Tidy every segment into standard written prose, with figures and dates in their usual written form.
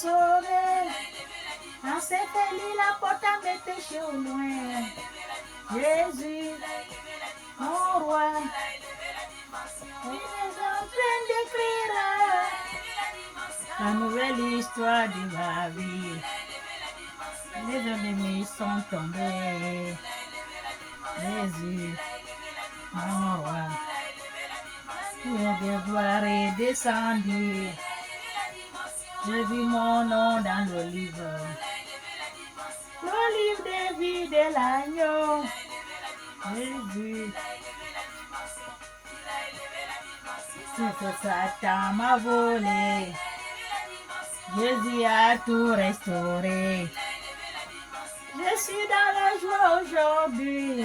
sauvé. En cette île, la porte à mes péchés au loin. Jésus, mon roi. Il est en train d'écrire la nouvelle histoire de ma vie. Les ennemis sont tombés. Jésus, mon roi. Le gloire est descendu. J'ai vu mon nom dans le livre des vies de l'agneau. Jésus, ce que Satan m'a volé, Jésus a tout restauré. Je suis dans la joie aujourd'hui.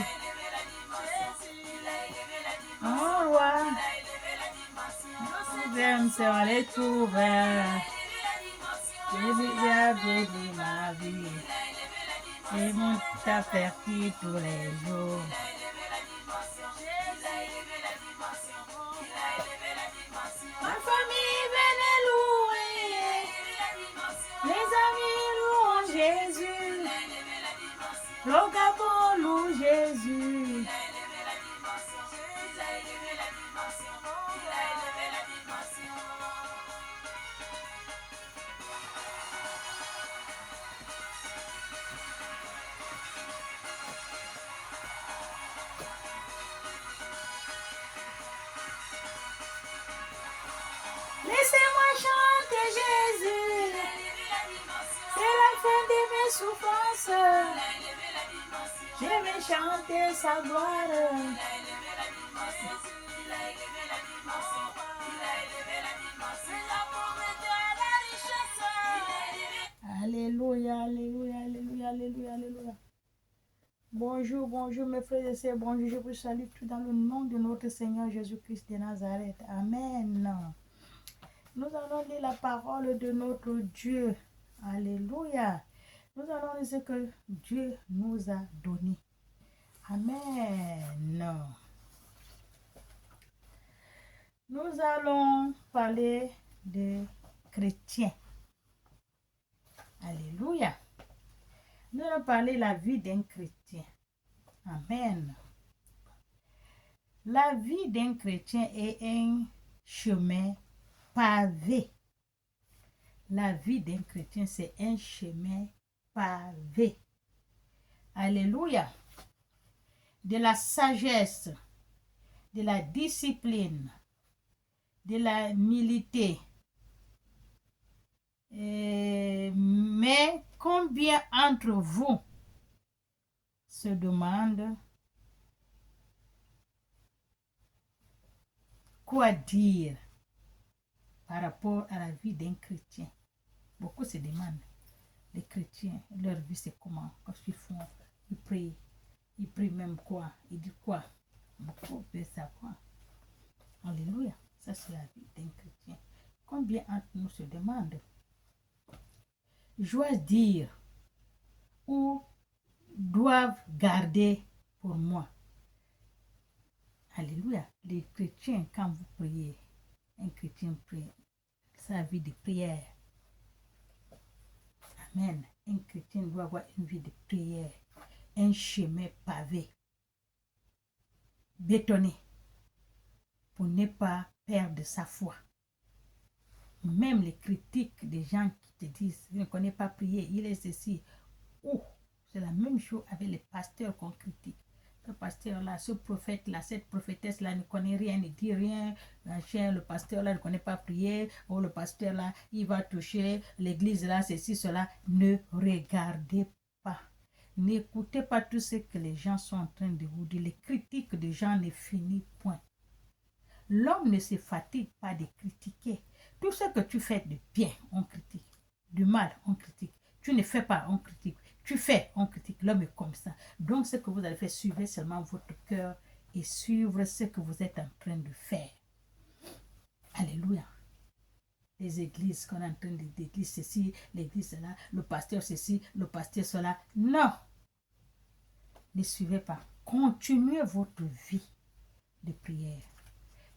Mon roi, j'aime sur les tout ouverts. Jésus a béni ma vie. Et mon t'avertit tous les jours. Ma famille venait louer. Les amis louent Jésus. Le Gabon loue Jésus. Laissez-moi chanter Jésus. C'est la fin de mes souffrances. Je vais chanter sa gloire. Alléluia, alléluia, alléluia, alléluia, alléluia. Bonjour, bonjour mes frères et sœurs, bonjour, je vous salue tout dans le nom de notre Seigneur Jésus-Christ de Nazareth. Amen. Nous allons lire la parole de notre Dieu. Alléluia. Nous allons lire ce que Dieu nous a donné. Amen. Nous allons parler de chrétiens. Alléluia. Nous allons parler de la vie d'un chrétien. Amen. La vie d'un chrétien est un chemin pavé. La vie d'un chrétien, c'est un chemin pavé. Alléluia. De la sagesse, de la discipline, de la humilité. Mais combien d'entre vous se demandent quoi dire par rapport à la vie d'un chrétien? Beaucoup se demandent, les chrétiens, leur vie c'est comment? Qu'est-ce qu'ils font? Ils prient même quoi? Ils disent quoi? Beaucoup veulent savoir. Alléluia, ça c'est la vie d'un chrétien. Combien d'entre nous se demandent? Dois-je dire ou doivent garder pour moi? Alléluia. Les chrétiens, quand vous priez, un chrétien prie, sa vie de prière. Amen. Un chrétien doit avoir une vie de prière, un chemin pavé, bétonné, pour ne pas perdre sa foi. Même les critiques des gens qui te disent, je ne connais pas prier, il est ceci. Oh, c'est la même chose avec les pasteurs qu'on critique. Ce pasteur-là, ce prophète-là, cette prophétesse-là ne connaît rien, ne dit rien. Le pasteur-là ne connaît pas prier. Oh, le pasteur-là, il va toucher l'église-là, ceci, cela. Ne regardez pas. N'écoutez pas tout ce que les gens sont en train de vous dire. Les critiques des gens ne finissent point. L'homme ne se fatigue pas de critiquer. Tout ce que tu fais de bien, on critique. Du mal, on critique. Tu ne fais pas, on critique. Tu fais, on critique. L'homme est comme ça. Donc, ce que vous allez faire, suivez seulement votre cœur et suivre ce que vous êtes en train de faire. Alléluia. Les églises qu'on est en train de dire, l'église ceci, l'église cela, le pasteur ceci, le pasteur cela. Non. Ne suivez pas. Continuez votre vie de prière.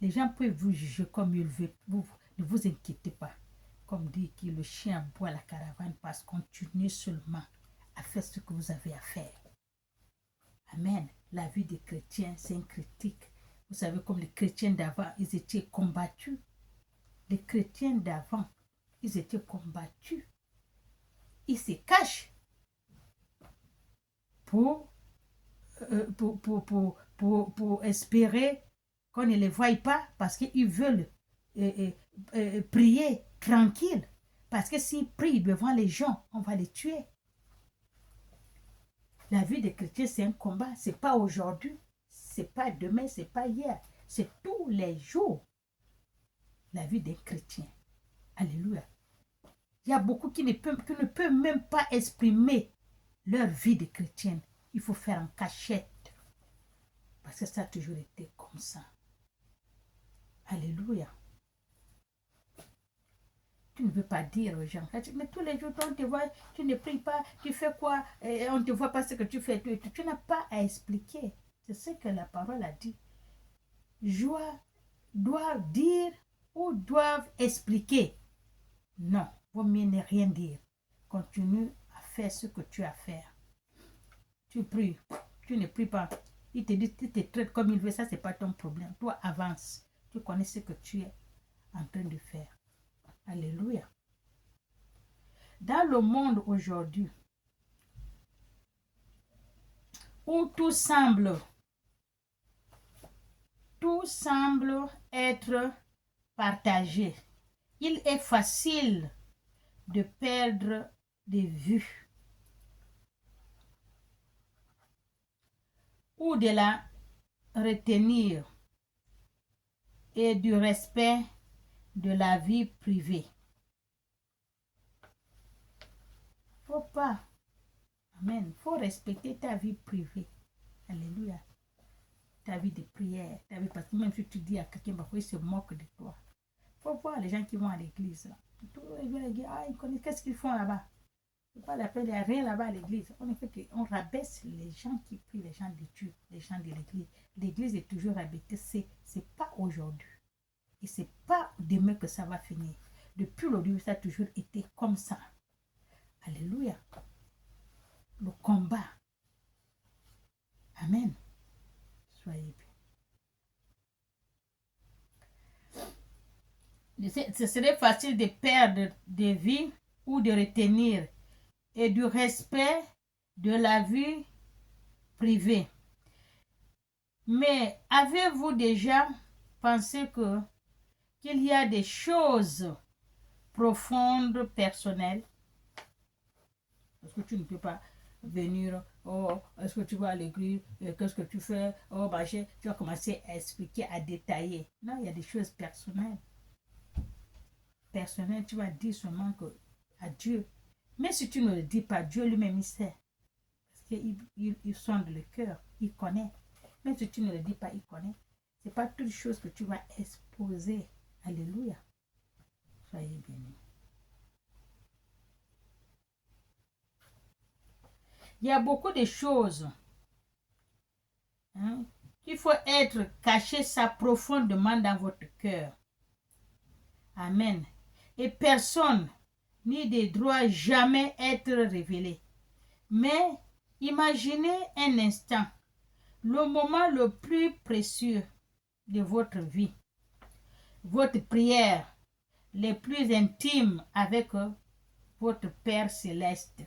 Les gens peuvent vous juger comme ils veulent. Ne vous inquiétez pas. comme dit que le chien boit la caravane, parce qu'on continue seulement à faire ce que vous avez à faire. Amen. La vie des chrétiens, c'est une critique. Vous savez, comme les chrétiens d'avant, ils étaient combattus. Les chrétiens d'avant, ils étaient combattus. Ils se cachent pour espérer qu'on ne les voie pas, parce qu'ils veulent prier tranquille. Parce que s'ils prient devant les gens, on va les tuer. La vie des chrétiens, c'est un combat. Ce n'est pas aujourd'hui, ce n'est pas demain, ce n'est pas hier. C'est tous les jours. La vie des chrétiens. Alléluia. Il y a beaucoup qui ne peuvent même pas exprimer leur vie de chrétienne. Il faut faire en cachette. Parce que ça a toujours été comme ça. Alléluia. Tu ne veux pas dire aux gens, mais tous les jours, on te voit, tu ne pries pas, tu fais quoi, et on ne te voit pas ce que tu fais. Tu n'as pas à expliquer. C'est ce que la parole a dit. Doivent dire ou doivent expliquer. Non, vaut mieux ne rien dire. Continue à faire ce que tu as à faire. Tu pries, tu ne pries pas. Il te dit, tu te traites comme il veut, ça, ce n'est pas ton problème. Toi, avance. Tu connais ce que tu es en train de faire. Alléluia. Dans le monde aujourd'hui, où tout semble être partagé, il est facile de perdre de vue ou de la retenir et du respect de la vie privée. Faut pas. Amen. Faut respecter ta vie privée. Alléluia. Ta vie de prière. Ta vie, parce que même si tu dis à quelqu'un, il se moque de toi. Faut voir les gens qui vont à l'église. Ils connaissent qu'est-ce qu'ils font là-bas. C'est pas la peine, il n'y a rien là-bas à l'église. On rabaisse les gens qui prient, les gens de Dieu, les gens de l'église. L'église est toujours rabaissée. C'est pas aujourd'hui. Et c'est pas demain que ça va finir. Depuis le début, ça a toujours été comme ça. Alléluia. Le combat. Amen. Soyez bien. Ce serait facile de perdre des vies ou de retenir et du respect de la vie privée. Mais avez-vous déjà pensé qu'il y a des choses profondes, personnelles? Parce que tu ne peux pas venir, oh, est-ce que tu vas à l'église, qu'est-ce que tu fais, oh, bah, tu vas commencer à expliquer, à détailler. Non, il y a des choses personnelles. Personnelles, tu vas dire seulement à Dieu. Mais si tu ne le dis pas, Dieu lui-même, il sait. Parce qu'il sonde le cœur, il connaît. Même si tu ne le dis pas, il connaît. Ce n'est pas toutes les choses que tu vas exposer. Alléluia. Soyez bénis. Il y a beaucoup de choses qu'il faut être caché ça profondément dans votre cœur. Amen. Et personne ni ne doit jamais être révélé. Mais imaginez un instant le moment le plus précieux de votre vie, votre prière les plus intimes avec votre Père céleste.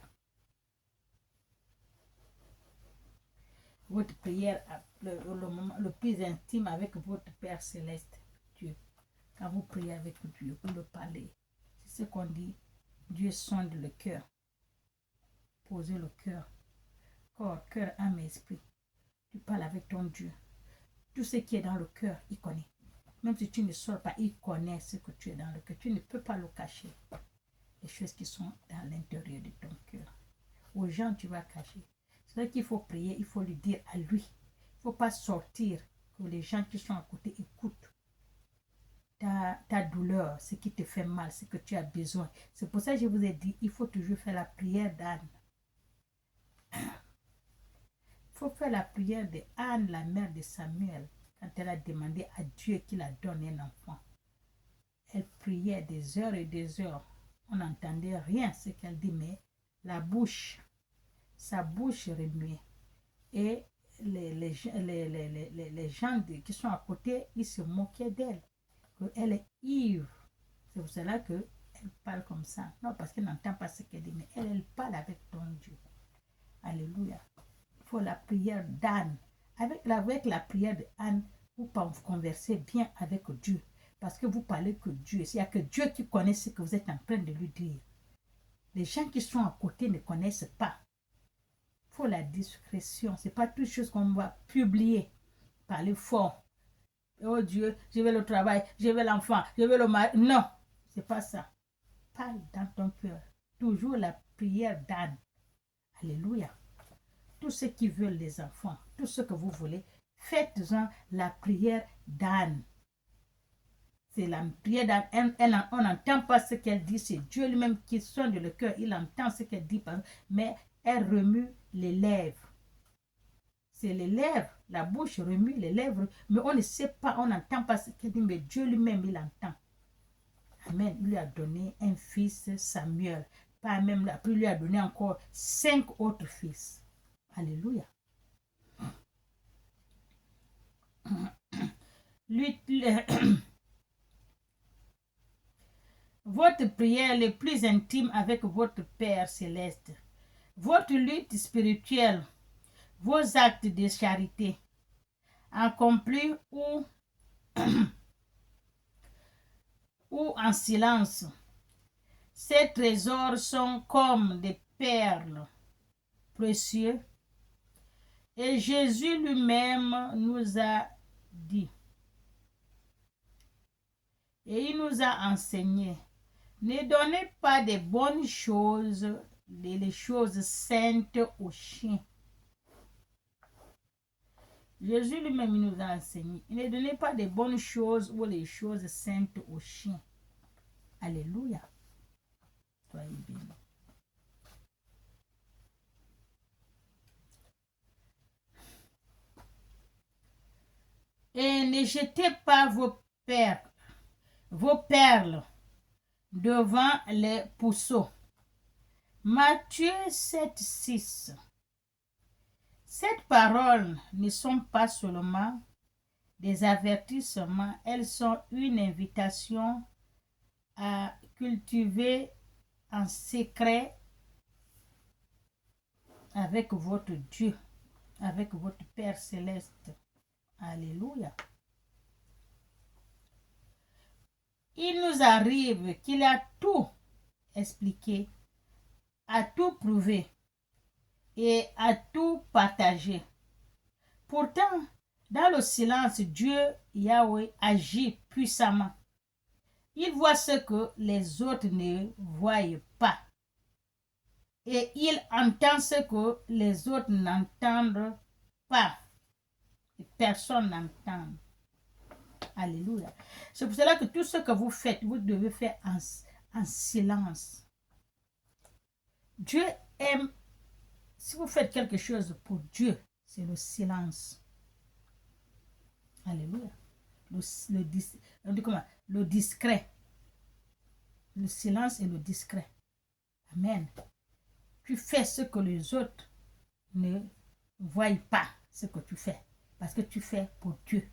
Votre prière, le moment le plus intime avec votre Père céleste, Dieu. Quand vous priez avec Dieu, vous le parlez. C'est ce qu'on dit. Dieu sonde le cœur. Posez le cœur. Corps, cœur, âme et esprit. Tu parles avec ton Dieu. Tout ce qui est dans le cœur, il connaît. Même si tu ne sors pas, il connaît ce que tu es dans le cœur. Tu ne peux pas le cacher. Les choses qui sont dans l'intérieur de ton cœur. Aux gens, tu vas cacher. C'est vrai qu'il faut prier, il faut lui dire à lui. Il ne faut pas sortir, que les gens qui sont à côté écoutent ta douleur, ce qui te fait mal, ce que tu as besoin. C'est pour ça que je vous ai dit, il faut toujours faire la prière d'Anne. Il faut faire la prière d'Anne, la mère de Samuel, quand elle a demandé à Dieu qu'il la donne un enfant. Elle priait des heures et des heures on n'entendait rien ce qu'elle dit, mais la bouche, sa bouche remuait. Et les gens qui sont à côté, ils se moquaient d'elle, qu'elle est ivre. C'est pour cela qu'elle parle comme ça. Non, parce qu'elle n'entend pas ce qu'elle dit, mais elle parle avec ton Dieu. Alléluia. Il faut la prière d'Anne. Avec la prière d'Anne, vous conversez bien avec Dieu. Parce que vous parlez que Dieu. Il n'y a que Dieu qui connaît ce que vous êtes en train de lui dire. Les gens qui sont à côté ne connaissent pas. Il faut la discrétion. Ce n'est pas toute chose qu'on va publier. Parler fort. Oh Dieu, je veux le travail, je veux l'enfant, je veux le mari. Non, ce n'est pas ça. Parle dans ton cœur. Toujours la prière d'Anne. Alléluia. Tous ceux qui veulent les enfants, tout ce que vous voulez, faites-en la prière d'Anne. C'est la prière d'Anne. On n'entend pas ce qu'elle dit. C'est Dieu lui-même qui sonde le cœur. Il entend ce qu'elle dit. Mais elle remue les lèvres. C'est les lèvres. La bouche remue les lèvres. Mais on ne sait pas, on n'entend pas ce qu'elle dit. Mais Dieu lui-même, il entend. Amen. Il lui a donné un fils, Samuel. Pas même, après il lui a donné encore 5 autres fils. Alléluia. Votre prière le plus intime avec votre Père céleste, votre lutte spirituelle, vos actes de charité, accomplis ou en silence. Ces trésors sont comme des perles précieuses. Et Jésus lui-même nous a dit, et il nous a enseigné, ne donnez pas de bonnes choses, les choses saintes aux chiens. Jésus lui-même nous a enseigné, ne donnez pas de bonnes choses ou les choses saintes aux chiens. Alléluia. Soyez bénis. Et ne jetez pas vos perles devant les pourceaux. Matthieu 7, 6. Ces paroles ne sont pas seulement des avertissements, elles sont une invitation à cultiver en secret avec votre Dieu, avec votre Père céleste. Alléluia. Il nous arrive qu'il a tout expliqué, a tout prouvé et a tout partagé. Pourtant, dans le silence, Dieu, Yahweh, agit puissamment. Il voit ce que les autres ne voient pas. Et il entend ce que les autres n'entendent pas. Et personne n'entend. Alléluia. C'est pour cela que tout ce que vous faites, vous devez faire en silence. Dieu aime, si vous faites quelque chose pour Dieu, c'est le silence. Alléluia. Le discret. Le silence et le discret. Amen. Tu fais ce que les autres ne voient pas, ce que tu fais. Parce que tu fais pour Dieu.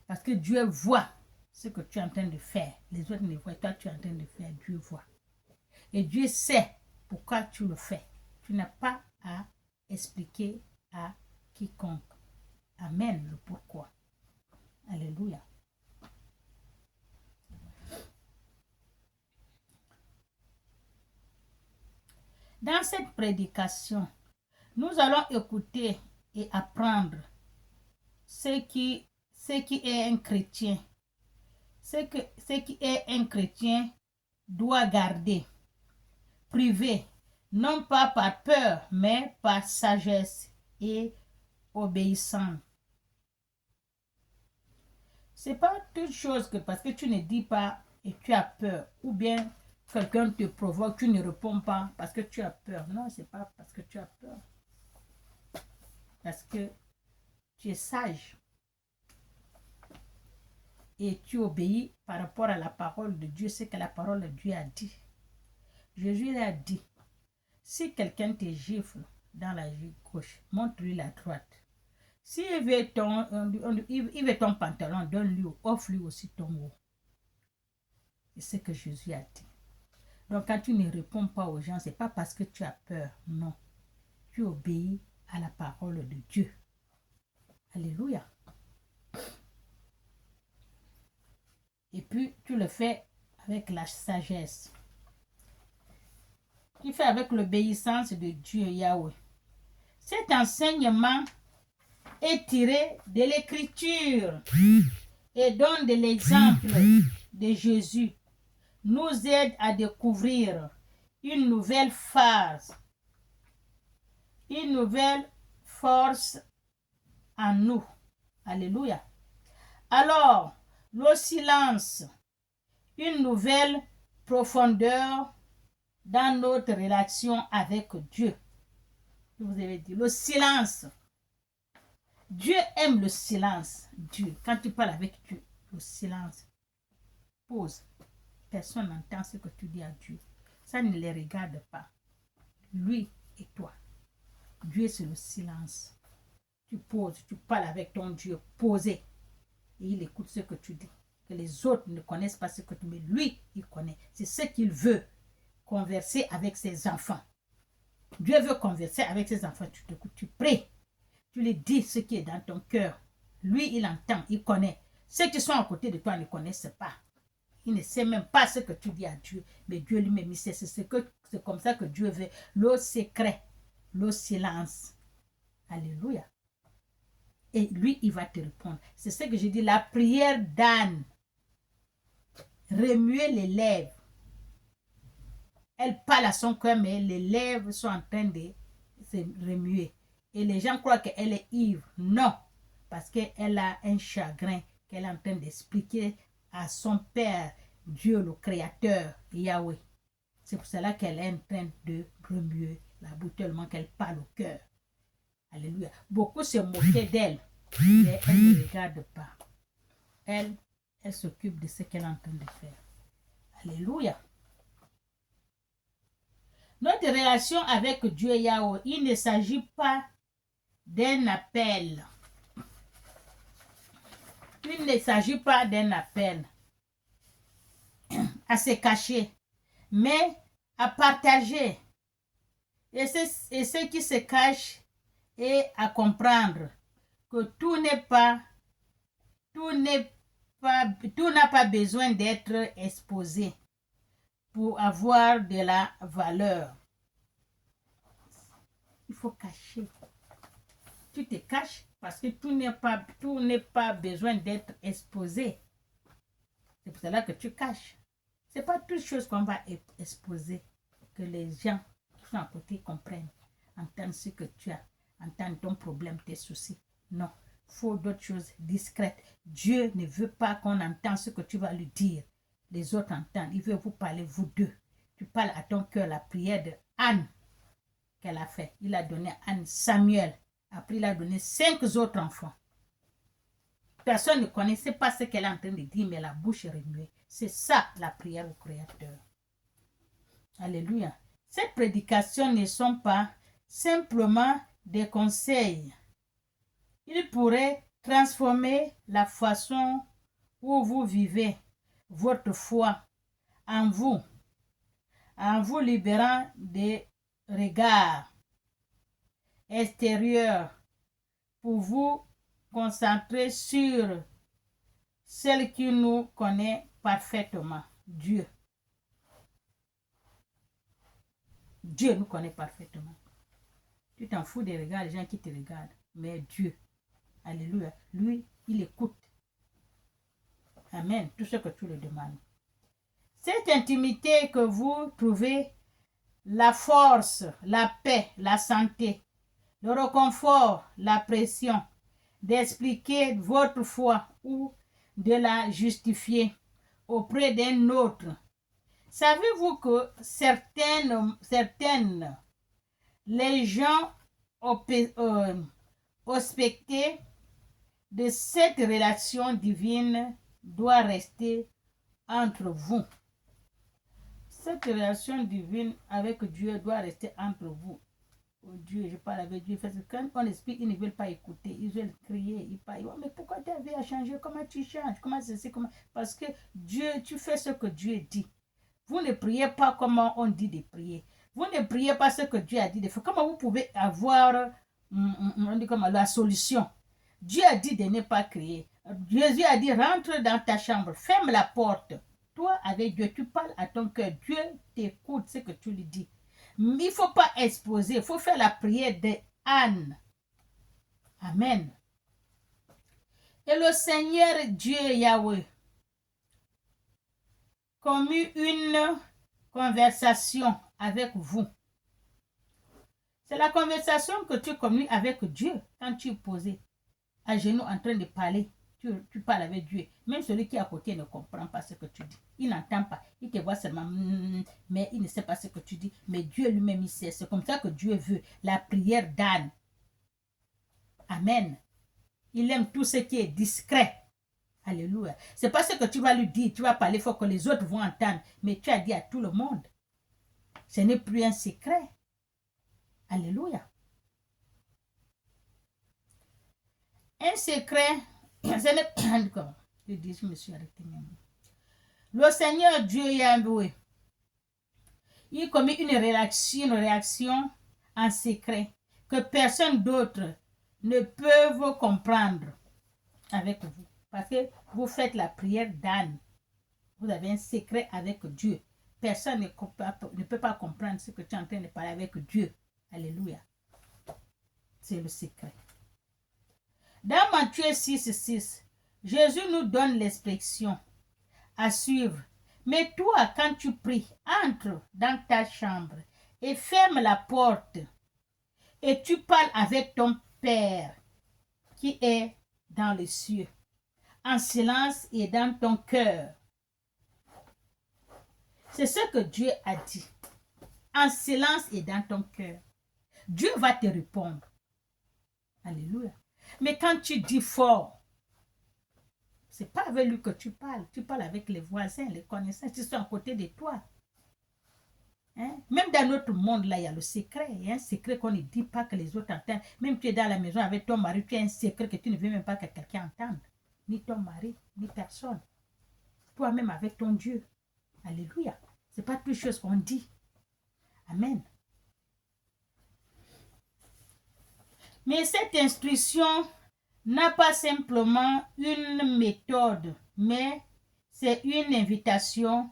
Parce que Dieu voit ce que tu es en train de faire. Les autres ne voient pas, tu es en train de faire. Dieu voit. Et Dieu sait pourquoi tu le fais. Tu n'as pas à expliquer à quiconque. Amen, le pourquoi. Alléluia. Dans cette prédication, nous allons écouter et apprendre ce qui est un chrétien. Ce qui est un chrétien doit garder, privé, non pas par peur, mais par sagesse et obéissance. Ce n'est pas toute chose que parce que tu ne dis pas et tu as peur, ou bien quelqu'un te provoque, tu ne réponds pas parce que tu as peur. Non, ce n'est pas parce que tu as peur. Parce que tu es sage. Et tu obéis par rapport à la parole de Dieu, ce que la parole de Dieu a dit. Jésus a dit, si quelqu'un te gifle dans la joue gauche, montre-lui la droite. S'il veut il veut ton pantalon, donne-lui, offre-lui aussi ton haut. C'est ce que Jésus a dit. Donc quand tu ne réponds pas aux gens, ce n'est pas parce que tu as peur, non. Tu obéis à la parole de Dieu. Alléluia. Et puis tu le fais avec la sagesse. Tu fais avec l'obéissance de Dieu Yahweh. Cet enseignement est tiré de l'Écriture et donne de l'exemple de Jésus. Nous aide à découvrir une nouvelle phase, une nouvelle force en nous. Alléluia. Alors, le silence, une nouvelle profondeur dans notre relation avec Dieu. Je vous avais dit, le silence. Dieu aime le silence. Dieu, quand tu parles avec Dieu, le silence. Pause. Personne n'entend ce que tu dis à Dieu. Ça ne les regarde pas. Lui et toi. Dieu, c'est le silence. Tu poses, tu parles avec ton Dieu posé. Et il écoute ce que tu dis. Que les autres ne connaissent pas ce que tu dis. Mais lui, il connaît. C'est ce qu'il veut. Converser avec ses enfants. Dieu veut converser avec ses enfants. Tu t'écoutes, tu pries. Tu lui dis ce qui est dans ton cœur. Lui, il entend, il connaît. Ceux qui sont à côté de toi ne connaissent pas. Il ne sait même pas ce que tu dis à Dieu. Mais Dieu lui-même, il sait. C'est comme ça que Dieu veut. Le secret, le silence. Alléluia. Et lui, il va te répondre. C'est ce que j'ai dit. La prière d'Anne. Remuer les lèvres. Elle parle à son cœur, mais les lèvres sont en train de se remuer. Et les gens croient qu'elle est ivre. Non. Parce qu'elle a un chagrin qu'elle est en train d'expliquer à son Père, Dieu le Créateur, Yahweh. C'est pour cela qu'elle est en train de remuer la bouche tellement qu'elle parle au cœur. Alléluia. Beaucoup se moquaient d'elle, mais elle ne regarde pas. Elle s'occupe de ce qu'elle est en train de faire. Alléluia. Notre relation avec Dieu Yahweh, il ne s'agit pas d'un appel. Il ne s'agit pas d'un appel à se cacher, mais à partager. Et ce qui se cache et à comprendre que tout n'a pas besoin d'être exposé pour avoir de la valeur. Il faut cacher. Tu te caches parce que tout n'est pas besoin d'être exposé. C'est pour cela que tu caches. Ce n'est pas toute chose qu'on va exposer, que les gens qui sont à côté comprennent, entendent ce que tu as, entendent ton problème, tes soucis. Non, il faut d'autres choses discrètes. Dieu ne veut pas qu'on entende ce que tu vas lui dire. Les autres entendent. Il veut vous parler, vous deux. Tu parles à ton cœur la prière de Anne qu'elle a fait. Il a donné à Anne Samuel. Après, il a donné 5 autres enfants. Personne ne connaissait pas ce qu'elle est en train de dire, mais la bouche est remuée. C'est ça la prière au Créateur. Alléluia. Ces prédications ne sont pas simplement des conseils. Ils pourraient transformer la façon où vous vivez votre foi en vous libérant des regards extérieurs pour vous concentrer sur celle qui nous connaît parfaitement, Dieu. Dieu nous connaît parfaitement. Tu t'en fous des regards des gens qui te regardent, mais Dieu, alléluia, lui, il écoute. Amen, tout ce que tu le demandes. Cette intimité que vous trouvez, la force, la paix, la santé, le réconfort, la pression, d'expliquer votre foi ou de la justifier auprès d'un autre. Savez-vous que certaines les gens aspectés de cette relation divine doit rester entre vous. Cette relation divine avec Dieu doit rester entre vous. Oh Dieu, je parle avec Dieu. Parce que quand on explique, ils ne veulent pas écouter. Ils veulent crier. Ils parlent. Oh, mais pourquoi ta vie a changé? Comment tu changes? Comment c'est comment? Parce que Dieu, tu fais ce que Dieu dit. Vous ne priez pas comme on dit de prier. Vous ne priez pas ce que Dieu a dit de faire. Comment vous pouvez avoir on dit comment, la solution? Dieu a dit de ne pas crier. Jésus a dit, rentre dans ta chambre, ferme la porte. Toi, avec Dieu, tu parles à ton cœur. Dieu t'écoute ce que tu lui dis. Mais il ne faut pas exposer. Il faut faire la prière de Anne. Amen. Et le Seigneur Dieu Yahweh commis une conversation avec vous. C'est la conversation que tu communiques avec Dieu quand tu es posé à genoux en train de parler. Tu parles avec Dieu. Même celui qui est à côté ne comprend pas ce que tu dis. Il n'entend pas. Il te voit seulement, mais il ne sait pas ce que tu dis. Mais Dieu lui-même, il sait. C'est comme ça que Dieu veut. La prière d'Anne. Amen. Il aime tout ce qui est discret. Alléluia. C'est pas ce que tu vas lui dire. Tu vas parler, il faut que les autres vont entendre. Mais tu as dit à tout le monde. Ce n'est plus un secret. Alléluia. Un secret, ce n'est pas comme je dis, je me suis arrêté même. Le Seigneur Dieu Yahweh, il commet une réaction en secret que personne d'autre ne peut comprendre avec vous. Parce que vous faites la prière d'Anne. Vous avez un secret avec Dieu. Personne ne peut pas comprendre ce que tu es en train de parler avec Dieu. Alléluia. C'est le secret. Dans Matthieu 6,6, Jésus nous donne l'expression à suivre. Mais toi, quand tu pries, entre dans ta chambre et ferme la porte et tu parles avec ton Père qui est dans les cieux, en silence et dans ton cœur. C'est ce que Dieu a dit. En silence et dans ton cœur. Dieu va te répondre. Alléluia. Mais quand tu dis fort, c'est pas avec lui que tu parles avec les voisins, les connaissances qui sont à côté de toi. Hein? Même dans notre monde, là, il y a le secret. Il y a un secret qu'on ne dit pas que les autres entendent. Même tu es dans la maison avec ton mari, tu as un secret que tu ne veux même pas que quelqu'un entende. Ni ton mari, ni personne. Toi-même avec ton Dieu. Alléluia. Ce n'est pas toutes choses qu'on dit. Amen. Mais cette instruction n'a pas simplement une méthode, mais c'est une invitation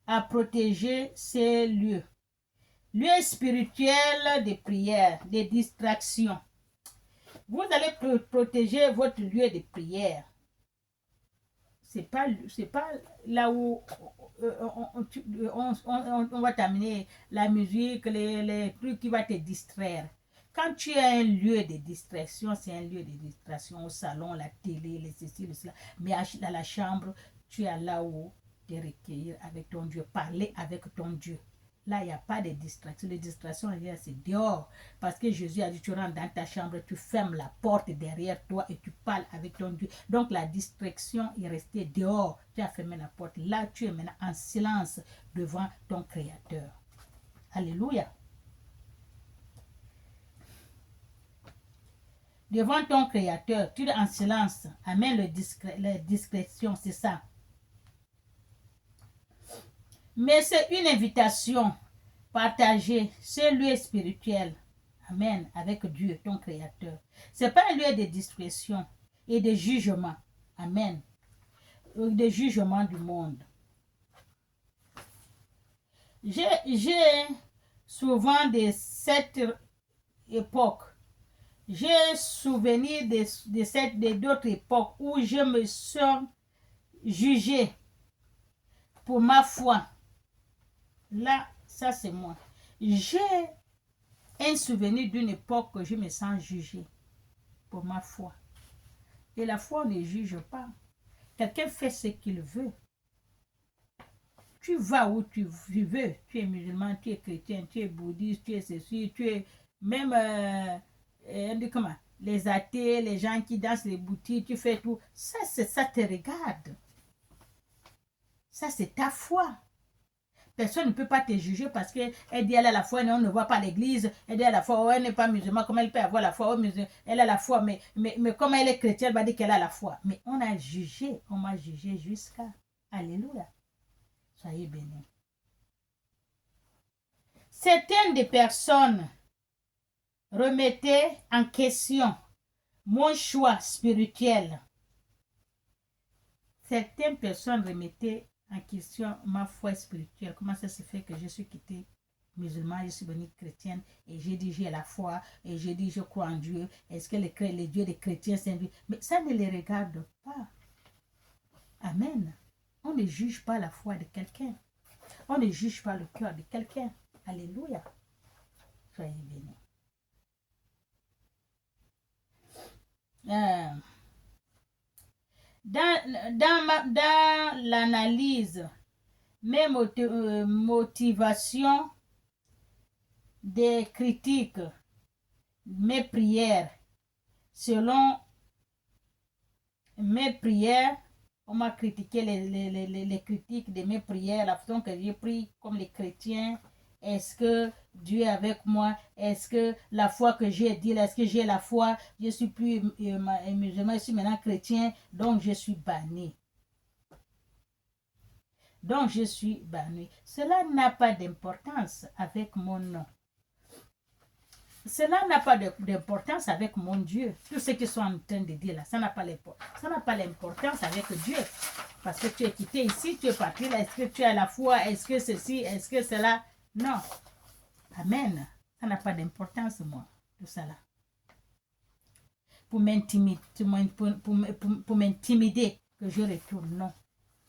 à protéger ces lieux. Lieux spirituels de prière, de distraction. Vous allez protéger votre lieu de prière. C'est pas là où on va t'amener la musique, les trucs qui vont te distraire. Quand tu as un lieu de distraction, c'est un lieu de distraction au salon, la télé, les ceci, cela. Mais dans la chambre, tu es là où te recueillir avec ton Dieu, parler avec ton Dieu. Là, il n'y a pas de distraction. Les distractions, c'est dehors. Parce que Jésus a dit, tu rentres dans ta chambre, tu fermes la porte derrière toi et tu parles avec ton Dieu. Donc, la distraction est restée dehors. Tu as fermé la porte. Là, tu es maintenant en silence devant ton Créateur. Alléluia. Devant ton Créateur, tu es en silence. Amen, la discrétion, c'est ça. Mais c'est une invitation partagée, ce lieu spirituel. Amen, avec Dieu, ton Créateur. Ce n'est pas un lieu de discrétion et de jugement. Amen. De jugement du monde. J'ai souvent de cette époque, j'ai souvenir de d'autres époques où je me sens jugée pour ma foi. Là, ça c'est moi. J'ai un souvenir d'une époque que je me sens jugée pour ma foi. Et la foi ne juge pas. Quelqu'un fait ce qu'il veut. Tu vas où tu veux. Tu es musulman, tu es chrétien, tu es bouddhiste, tu es ceci, tu es même comment, les athées, les gens qui dansent les boutiques, tu fais tout. Ça te regarde. Ça, c'est ta foi. Personne ne peut pas te juger parce qu'elle dit elle a la foi, mais on ne voit pas l'église. Elle dit elle a la foi, oh, elle n'est pas musulmane, comment elle peut avoir la foi? Oh, elle a la foi, mais comme elle est chrétienne, elle va dire qu'elle a la foi. Mais on a jugé, on m'a jugé jusqu'à... Alléluia. Soyez bénis. Certaines des personnes remettaient en question mon choix spirituel. Certaines personnes remettaient en question ma foi spirituelle. Comment ça se fait que je suis quittée musulman, je suis devenue chrétienne et j'ai dit j'ai la foi et j'ai dit je crois en Dieu. Est-ce que les dieux des chrétiens sont Dieu? Mais ça ne les regarde pas. Amen. On ne juge pas la foi de quelqu'un. On ne juge pas le cœur de quelqu'un. Alléluia. Soyez bénis. Dans l'analyse, mes motivations des critiques, mes prières, selon mes prières, on m'a critiqué les critiques de mes prières, la façon que j'ai pris comme les chrétiens. Est-ce que Dieu est avec moi? Est-ce que la foi que j'ai dit, est-ce que j'ai la foi? Je suis plus musulman, je suis maintenant chrétien, donc je suis banni. Donc je suis banni. Cela n'a pas d'importance avec mon nom. Cela n'a pas d'importance avec mon Dieu. Tout ce qu'ils sont en train de dire là, ça n'a pas l'importance avec Dieu. Parce que tu es quitté ici, tu es parti là, est-ce que tu as la foi? Est-ce que ceci? Est-ce que cela? Non. Amen. Ça n'a pas d'importance, moi, tout ça là. Pour m'intimider, que je retourne, non.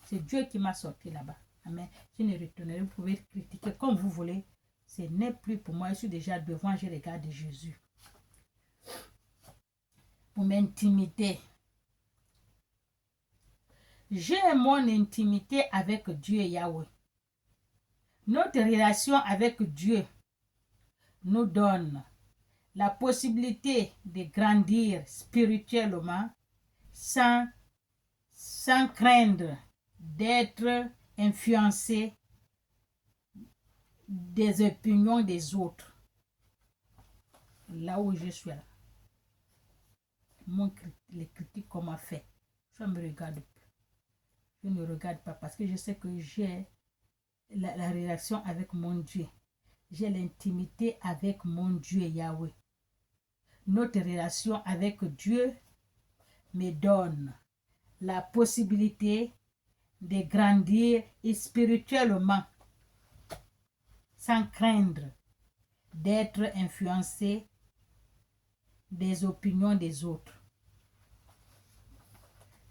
C'est Dieu qui m'a sorti là-bas. Amen. Je ne retournerai, vous pouvez critiquer comme vous voulez. Ce n'est plus pour moi, je suis déjà devant, je regarde Jésus. Pour m'intimider. J'ai mon intimité avec Dieu Yahweh. Notre relation avec Dieu nous donne la possibilité de grandir spirituellement sans craindre d'être influencé des opinions des autres. Là où je suis là. Les critiques qu'on m'a fait, ça ne me regarde plus. Je ne regarde pas parce que je sais que j'ai la relation avec mon Dieu. J'ai l'intimité avec mon Dieu Yahweh. Notre relation avec Dieu me donne la possibilité de grandir spirituellement sans craindre d'être influencé des opinions des autres.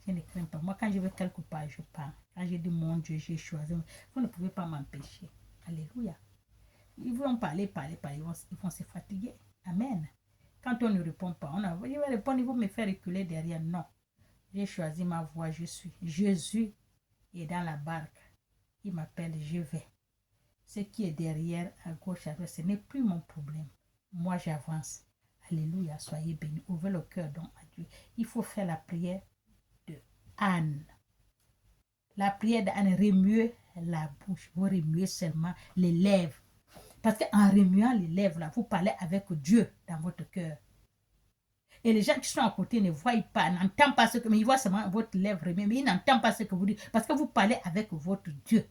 Je ne crains pas. Moi, quand je vais quelque part, je pars. Quand je dis mon Dieu, j'ai choisi. Vous ne pouvez pas m'empêcher. Alléluia. Ils vont parler, ils vont se fatiguer. Amen. Quand on ne répond pas, il va répondre, ils vont me faire reculer derrière. Non. J'ai choisi ma voie, je suis. Jésus est dans la barque. Il m'appelle, je vais. Ce qui est derrière, à gauche, à droite, ce n'est plus mon problème. Moi, j'avance. Alléluia, soyez bénis. Ouvrez le cœur donc à Dieu. Il faut faire la prière de Anne. La prière d'Anne, remuer la bouche. Vous remuez seulement les lèvres. Parce qu'en remuant les lèvres, là, vous parlez avec Dieu dans votre cœur. Et les gens qui sont à côté ne voient pas, n'entendent pas ce que... Mais ils voient seulement votre lèvre remuer, mais ils n'entendent pas ce que vous dites. Parce que vous parlez avec votre Dieu.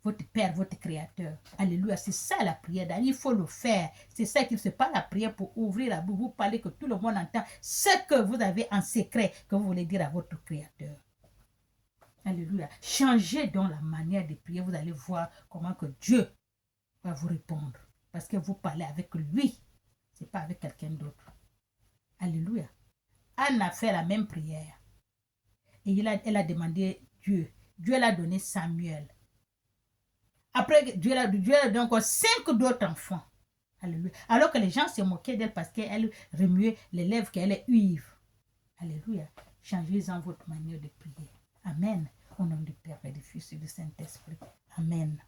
Votre Père, votre Créateur. Alléluia, c'est ça la prière. Il faut le faire. C'est ça qui, c'est pas la prière pour ouvrir la bouche. Vous parlez que tout le monde entend ce que vous avez en secret, que vous voulez dire à votre Créateur. Alléluia. Changez donc la manière de prier. Vous allez voir comment que Dieu va vous répondre. Parce que vous parlez avec lui. Ce n'est pas avec quelqu'un d'autre. Alléluia. Anne a fait la même prière. Et elle a demandé Dieu. Dieu l'a donné Samuel. Après, Dieu a donné encore 5 d'autres enfants. Alléluia. Alors que les gens se moquaient d'elle parce qu'elle remuait les lèvres, qu'elle est ivre. Alléluia. Changez-en votre manière de prier. Amen. Au nom du Père et du Fils et du Saint-Esprit. Amen.